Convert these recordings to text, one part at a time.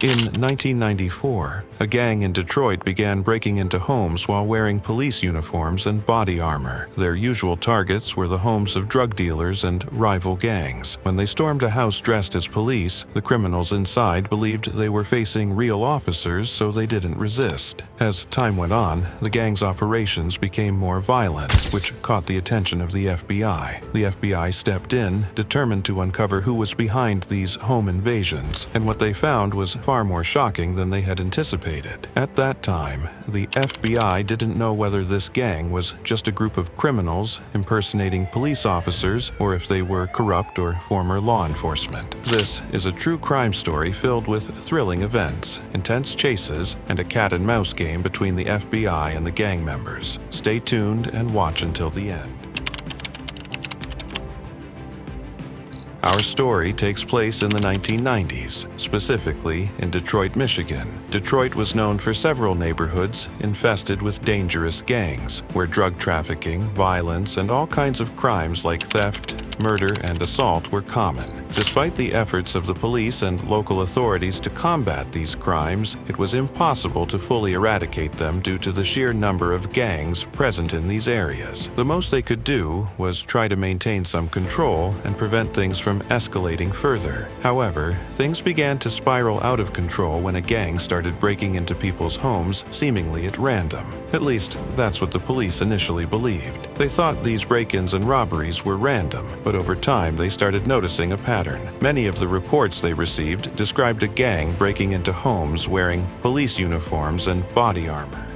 In 1994, a gang in Detroit began breaking into homes while wearing police uniforms and body armor. Their usual targets were the homes of drug dealers and rival gangs. When they stormed a house dressed as police, the criminals inside believed they were facing real officers, so they didn't resist. As time went on, the gang's operations became more violent, which caught the attention of the FBI. The FBI stepped in, determined to uncover who was behind these home invasions, and what they found was far more shocking than they had anticipated. At that time, the FBI didn't know whether this gang was just a group of criminals impersonating police officers or if they were corrupt or former law enforcement. This is a true crime story filled with thrilling events, intense chases, and a cat-and-mouse game between the FBI and the gang members. Stay tuned and watch until the end. Our story takes place in the 1990s, specifically in Detroit, Michigan. Detroit was known for several neighborhoods infested with dangerous gangs, where drug trafficking, violence, and all kinds of crimes like theft, murder, and assault were common. Despite the efforts of the police and local authorities to combat these crimes, it was impossible to fully eradicate them due to the sheer number of gangs present in these areas. The most they could do was try to maintain some control and prevent things from escalating further. However, things began to spiral out of control when a gang started breaking into people's homes seemingly at random. At least, that's what the police initially believed. They thought these break-ins and robberies were random, but over time they started noticing a pattern. Many of the reports they received described a gang breaking into homes wearing police uniforms and body armor.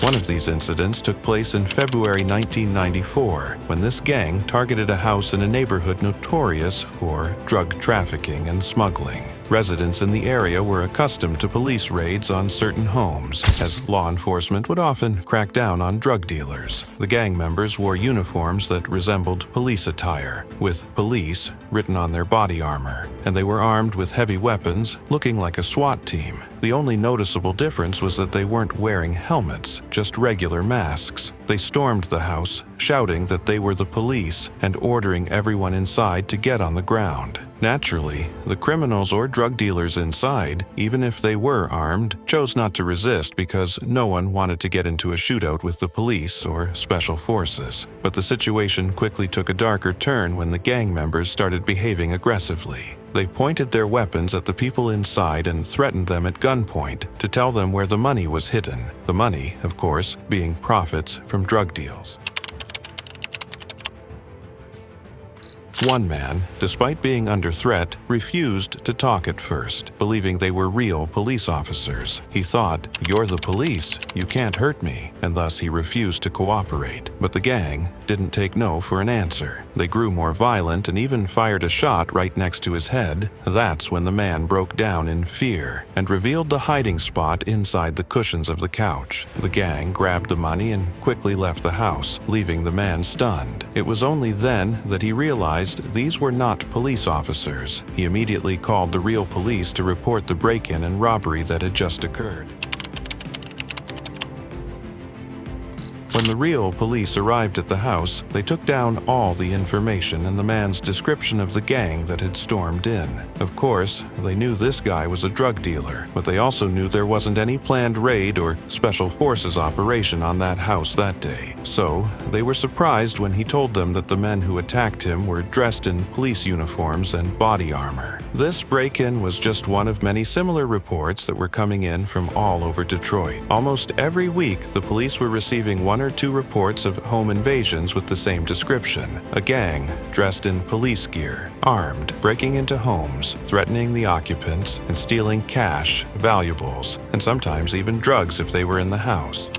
One of these incidents took place in February 1994, when this gang targeted a house in a neighborhood notorious for drug trafficking and smuggling. Residents in the area were accustomed to police raids on certain homes, as law enforcement would often crack down on drug dealers. The gang members wore uniforms that resembled police attire, with police written on their body armor, and they were armed with heavy weapons, looking like a SWAT team. The only noticeable difference was that they weren't wearing helmets, just regular masks. They stormed the house, shouting that they were the police and ordering everyone inside to get on the ground. Naturally, the criminals or drug dealers inside, even if they were armed, chose not to resist because no one wanted to get into a shootout with the police or special forces. But the situation quickly took a darker turn when the gang members started behaving aggressively. They pointed their weapons at the people inside and threatened them at gunpoint to tell them where the money was hidden. The money, of course, being profits from drug deals. One man, despite being under threat, refused to talk at first, believing they were real police officers. He thought, "You're the police, you can't hurt me," and thus he refused to cooperate. But the gang didn't take no for an answer. They grew more violent and even fired a shot right next to his head. That's when the man broke down in fear and revealed the hiding spot inside the cushions of the couch. The gang grabbed the money and quickly left the house, leaving the man stunned. It was only then that he realized these were not police officers. He immediately called the real police to report the break-in and robbery that had just occurred. When the real police arrived at the house, they took down all the information and the man's description of the gang that had stormed in. Of course, they knew this guy was a drug dealer, but they also knew there wasn't any planned raid or special forces operation on that house that day. So, they were surprised when he told them that the men who attacked him were dressed in police uniforms and body armor. This break-in was just one of many similar reports that were coming in from all over Detroit. Almost every week, the police were receiving one or two reports of home invasions with the same description. A gang, dressed in police gear, armed, breaking into homes, threatening the occupants, and stealing cash, valuables, and sometimes even drugs if they were in the house.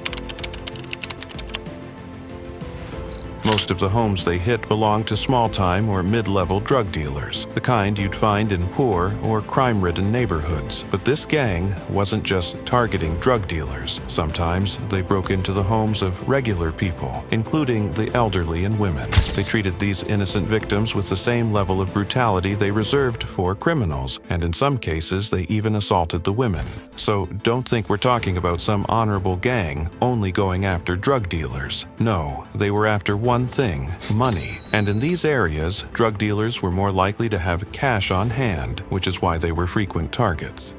Most of the homes they hit belonged to small-time or mid-level drug dealers, the kind you'd find in poor or crime-ridden neighborhoods. But this gang wasn't just targeting drug dealers. Sometimes they broke into the homes of regular people, including the elderly and women. They treated these innocent victims with the same level of brutality they reserved for criminals, and in some cases they even assaulted the women. So don't think we're talking about some honorable gang only going after drug dealers. No, they were after one one thing: money. And in these areas, drug dealers were more likely to have cash on hand, which is why they were frequent targets.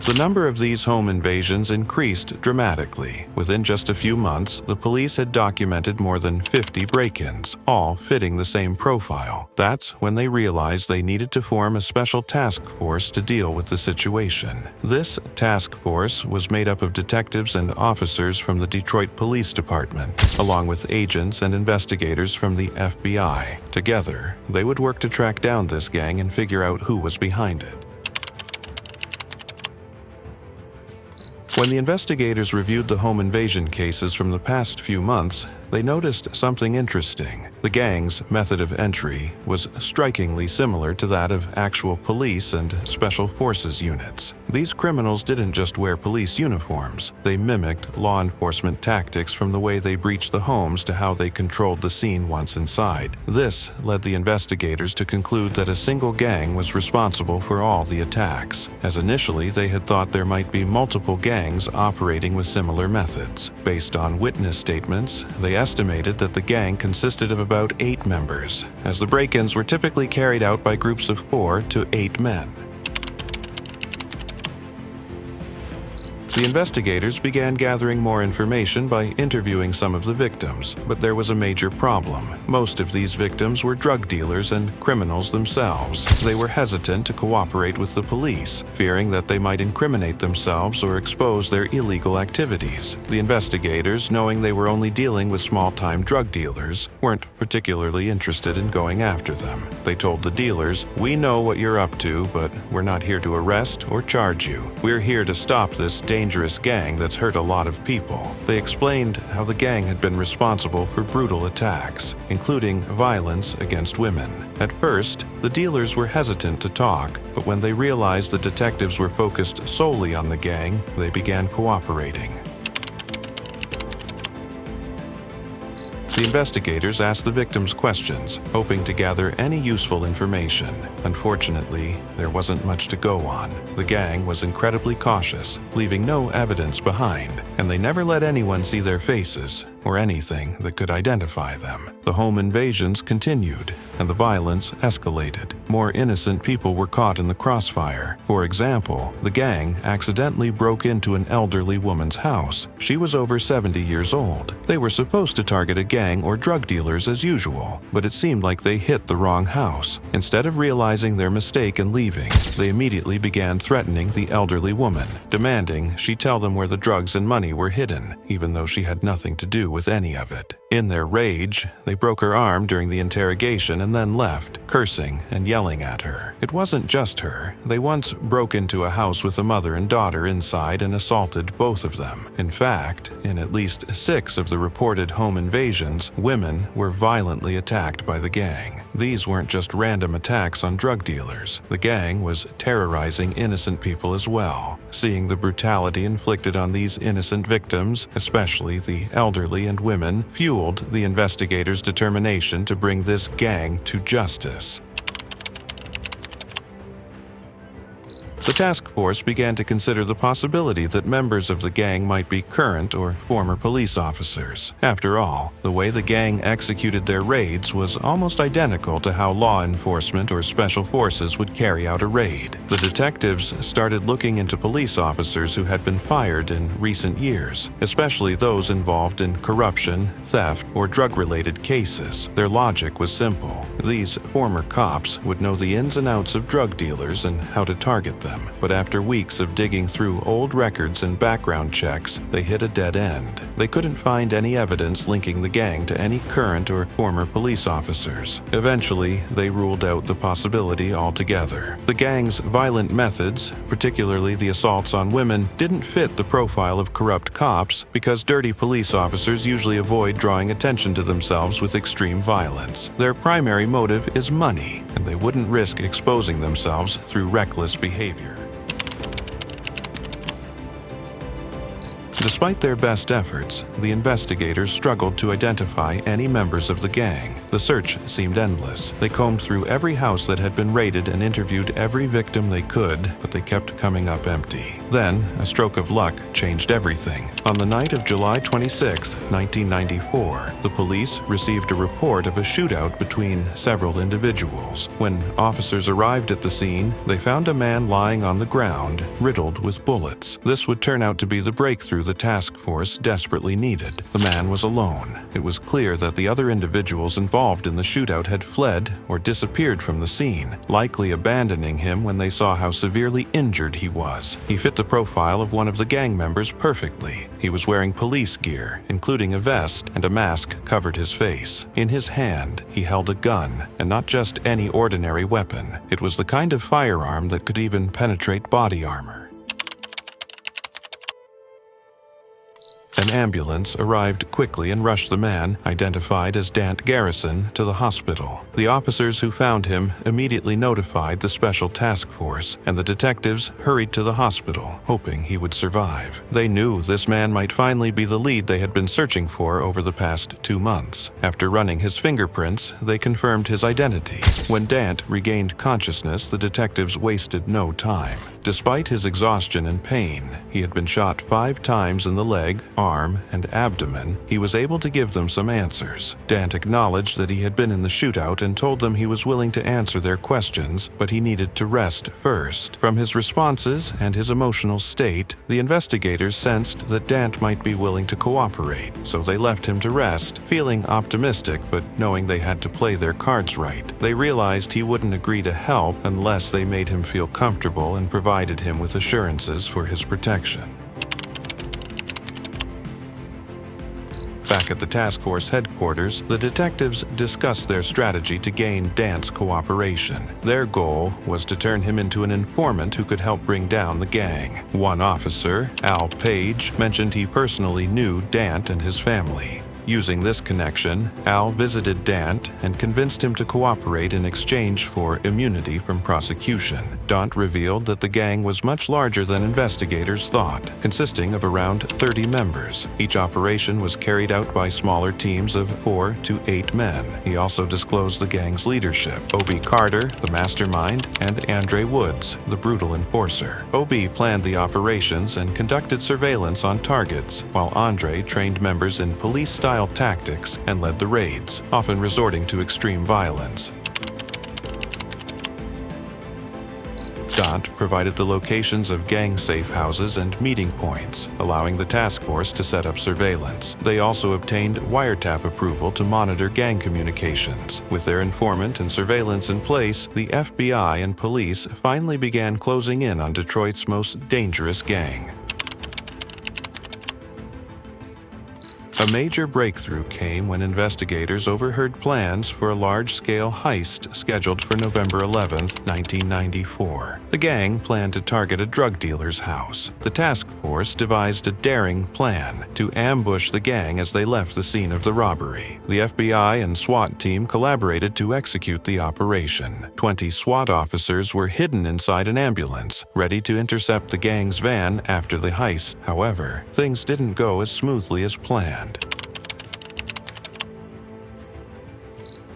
The number of these home invasions increased dramatically. Within just a few months, the police had documented more than 50 break-ins, all fitting the same profile. That's when they realized they needed to form a special task force to deal with the situation. This task force was made up of detectives and officers from the Detroit Police Department, along with agents and investigators from the FBI. Together, they would work to track down this gang and figure out who was behind it. When the investigators reviewed the home invasion cases from the past few months, they noticed something interesting. The gang's method of entry was strikingly similar to that of actual police and special forces units. These criminals didn't just wear police uniforms. They mimicked law enforcement tactics, from the way they breached the homes to how they controlled the scene once inside. This led the investigators to conclude that a single gang was responsible for all the attacks, as initially they had thought there might be multiple gangs operating with similar methods. Based on witness statements, they estimated that the gang consisted of about 8 members, as the break-ins were typically carried out by groups of 4 to 8 men. The investigators began gathering more information by interviewing some of the victims, but there was a major problem. Most of these victims were drug dealers and criminals themselves. They were hesitant to cooperate with the police, fearing that they might incriminate themselves or expose their illegal activities. The investigators, knowing they were only dealing with small-time drug dealers, weren't particularly interested in going after them. They told the dealers, "We know what you're up to, but we're not here to arrest or charge you. We're here to stop this dangerous gang that's hurt a lot of people." They explained how the gang had been responsible for brutal attacks, including violence against women. At first, the dealers were hesitant to talk, but when they realized the detectives were focused solely on the gang, they began cooperating. The investigators asked the victims questions, hoping to gather any useful information. Unfortunately, there wasn't much to go on. The gang was incredibly cautious, leaving no evidence behind, and they never let anyone see their faces or anything that could identify them. The home invasions continued, and the violence escalated. More innocent people were caught in the crossfire. For example, the gang accidentally broke into an elderly woman's house. She was over 70 years old. They were supposed to target a gang or drug dealers as usual, but it seemed like they hit the wrong house. Instead of realizing their mistake and leaving, they immediately began threatening the elderly woman, demanding she tell them where the drugs and money were hidden, even though she had nothing to do with any of it. In their rage, they broke her arm during the interrogation and then left, cursing and yelling at her. It wasn't just her. They once broke into a house with a mother and daughter inside and assaulted both of them. In fact, in at least 6 of the reported home invasions, women were violently attacked by the gang. These weren't just random attacks on drug dealers. The gang was terrorizing innocent people as well. Seeing the brutality inflicted on these innocent victims, especially the elderly and women, fueled the investigators' determination to bring this gang to justice. The task force began to consider the possibility that members of the gang might be current or former police officers. After all, the way the gang executed their raids was almost identical to how law enforcement or special forces would carry out a raid. The detectives started looking into police officers who had been fired in recent years, especially those involved in corruption, theft, or drug-related cases. Their logic was simple. These former cops would know the ins and outs of drug dealers and how to target them. But after weeks of digging through old records and background checks, they hit a dead end. They couldn't find any evidence linking the gang to any current or former police officers. Eventually, they ruled out the possibility altogether. The gang's violent methods, particularly the assaults on women, didn't fit the profile of corrupt cops because dirty police officers usually avoid drawing attention to themselves with extreme violence. Their primary motive is money, and they wouldn't risk exposing themselves through reckless behavior. Despite their best efforts, the investigators struggled to identify any members of the gang. The search seemed endless. They combed through every house that had been raided and interviewed every victim they could, but they kept coming up empty. Then, a stroke of luck changed everything. On the night of July 26, 1994, the police received a report of a shootout between several individuals. When officers arrived at the scene, they found a man lying on the ground, riddled with bullets. This would turn out to be the breakthrough the task force desperately needed. The man was alone. It was clear that the other individuals involved in the shootout had fled or disappeared from the scene, likely abandoning him when they saw how severely injured he was. He fit the profile of one of the gang members perfectly. He was wearing police gear, including a vest, and a mask covered his face. In his hand, he held a gun, and not just any ordinary weapon. It was the kind of firearm that could even penetrate body armor. An ambulance arrived quickly and rushed the man, identified as Dant Garrison, to the hospital. The officers who found him immediately notified the special task force, and the detectives hurried to the hospital, hoping he would survive. They knew this man might finally be the lead they had been searching for over the past 2 months. After running his fingerprints, they confirmed his identity. When Dant regained consciousness, the detectives wasted no time. Despite his exhaustion and pain, he had been shot 5 times in the leg, arm, and abdomen. He was able to give them some answers. Dant acknowledged that he had been in the shootout and told them he was willing to answer their questions, but he needed to rest first. From his responses and his emotional state, the investigators sensed that Dant might be willing to cooperate, so they left him to rest, feeling optimistic but knowing they had to play their cards right. They realized he wouldn't agree to help unless they made him feel comfortable and provided him with assurances for his protection. Back at the task force headquarters, the detectives discussed their strategy to gain Dant's cooperation. Their goal was to turn him into an informant who could help bring down the gang. One officer, Al Page, mentioned he personally knew Dant and his family. Using this connection, Al visited Dant and convinced him to cooperate in exchange for immunity from prosecution. Dant revealed that the gang was much larger than investigators thought, consisting of around 30 members. Each operation was carried out by smaller teams of 4 to 8 men. He also disclosed the gang's leadership: O.B. Carter, the mastermind, and Andre Woods, the brutal enforcer. O.B. planned the operations and conducted surveillance on targets, while Andre trained members in police-style tactics and led the raids, often resorting to extreme violence. Dant provided the locations of gang safe houses and meeting points, allowing the task force to set up surveillance. They also obtained wiretap approval to monitor gang communications. With their informant and surveillance in place, the FBI and police finally began closing in on Detroit's most dangerous gang. A major breakthrough came when investigators overheard plans for a large-scale heist scheduled for November 11, 1994. The gang planned to target a drug dealer's house. The task force devised a daring plan to ambush the gang as they left the scene of the robbery. The FBI and SWAT team collaborated to execute the operation. 20 SWAT officers were hidden inside an ambulance, ready to intercept the gang's van after the heist. However, things didn't go as smoothly as planned.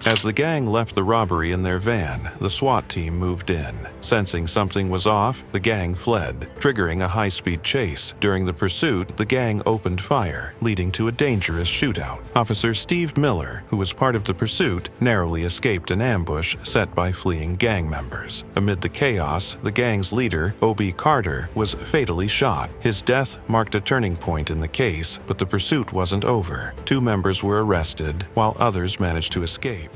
As the gang left the robbery in their van, the SWAT team moved in. Sensing something was off, the gang fled, triggering a high-speed chase. During the pursuit, the gang opened fire, leading to a dangerous shootout. Officer Steve Miller, who was part of the pursuit, narrowly escaped an ambush set by fleeing gang members. Amid the chaos, the gang's leader, O.B. Carter, was fatally shot. His death marked a turning point in the case, but the pursuit wasn't over. 2 members were arrested, while others managed to escape.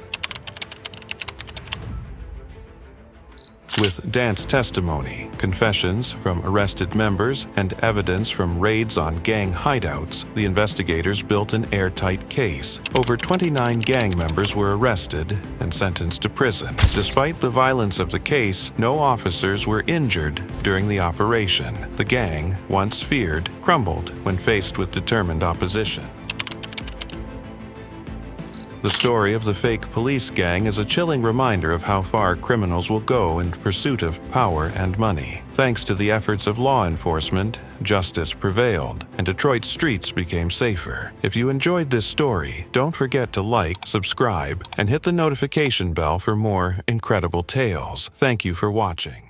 With Dant's testimony, confessions from arrested members, and evidence from raids on gang hideouts, the investigators built an airtight case. Over 29 gang members were arrested and sentenced to prison. Despite the violence of the case, no officers were injured during the operation. The gang, once feared, crumbled when faced with determined opposition. The story of the fake police gang is a chilling reminder of how far criminals will go in pursuit of power and money. Thanks to the efforts of law enforcement, justice prevailed, and Detroit's streets became safer. If you enjoyed this story, don't forget to like, subscribe, and hit the notification bell for more incredible tales. Thank you for watching.